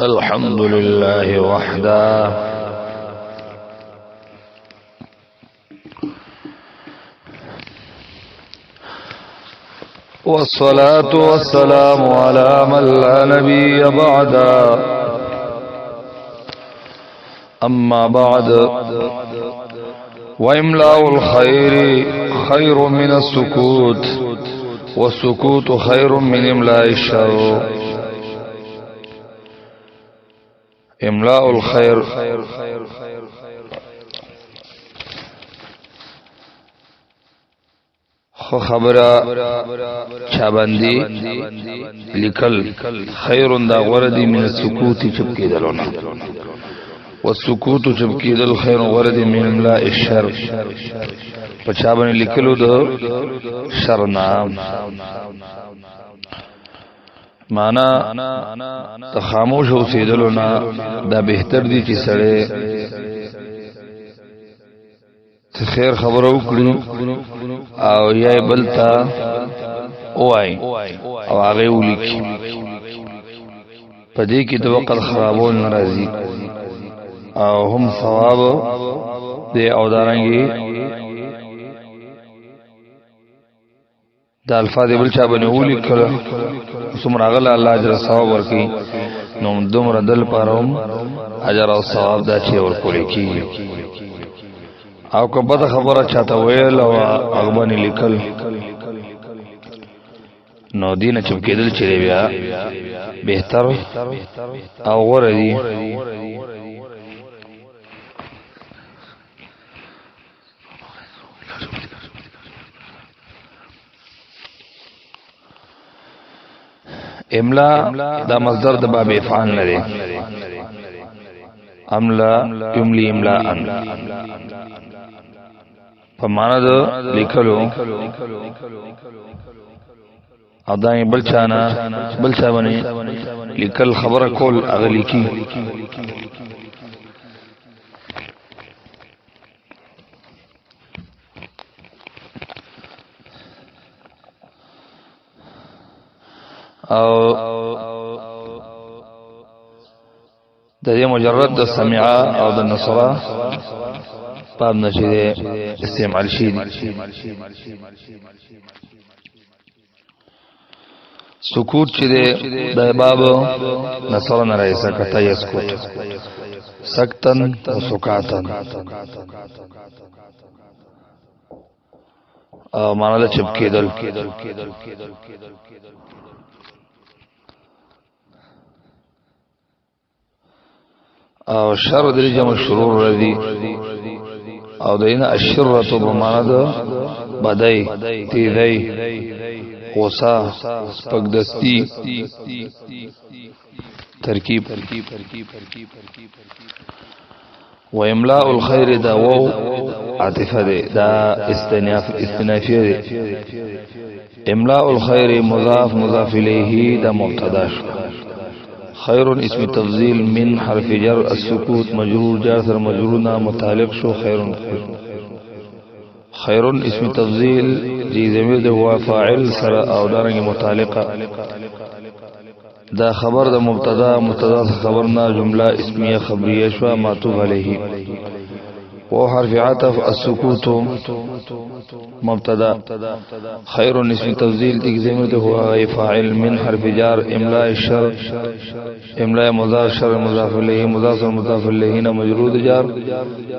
الحمد لله وحده والصلاة والسلام على من لا نبي بعده أما بعد وإملاء الخير خير من السكوت والسكوت خير من إملاء الشر. املاء الخير خو خبره چابندی لیکل خیر دا غردی من السکوت چپ کېدلونه والسکوت چپ کېدل خیر غردی من املاء الشر په چابندی لیکلو د شرنا معنا ته خاموش اوسېدلو نه دا بهتر دي چې سړی خیر خبره وکړي او یا بلتا وای او هغه ولیکي په دې کې د وقت خرابول ناراضي او هم ثواب دې او دارنګي دا الفاظ بل چا باندې ولیکل څومره غل الله اجر ثواب ورکي نو دومره دل پاروم اجر او ثواب دا چې ورکول کی او که بد خبره چاته ویل او هغه باندې لیکل نو دینه چم کېدل چې بیا بهتر او غوړه دي. املا دا مصدر د باب افعال لري املا یملی املا ان په معنا د لیکلو او دا بل چا باندې لیکل خبره کول هغه لیکي او د دې مجرد د سمعا او د نصرا باب نشي استعمال شي سکوت چې د باب نصر نه راځي سکتا یسکوت سکتن او سکاتن او معنا له چپ کېدل او شر د جمع شرور رضی او دینه الشرۃ بمعنی د بدای تیزی غصه سپکدستی ترکیب و املاء الخير دا وو عاطفه دا استنافیه ده املاء الخير مضاف مضاف الیه دا مبتدا خیر اسم تفضیل من حرف جر السکوت مجرور جار سر مجرورنا متعلق شو خیر اسم تفضیل جی ضمیر ده هو فاعل سر او دارنګ متعلقه دا خبر د مبتدا خبرنا جمله اسمیه خبریه شو معطوف علیه و حرف عطف السکوت مبتدا خیر اسم تفضیل ضمیر ده هو فاعل من حرف جار املاء الشر املاء مضاف شر مضاف الیه مضاف مضاف الیه مجرور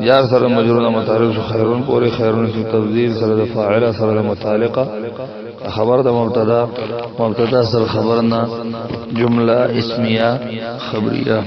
جار سر مجرور متعلق خیرون پوری خیرون اسم تفضیل سر فاعل سر متعلقه خبر د مبتدا سر خبرنا جمله اسمیه خبریه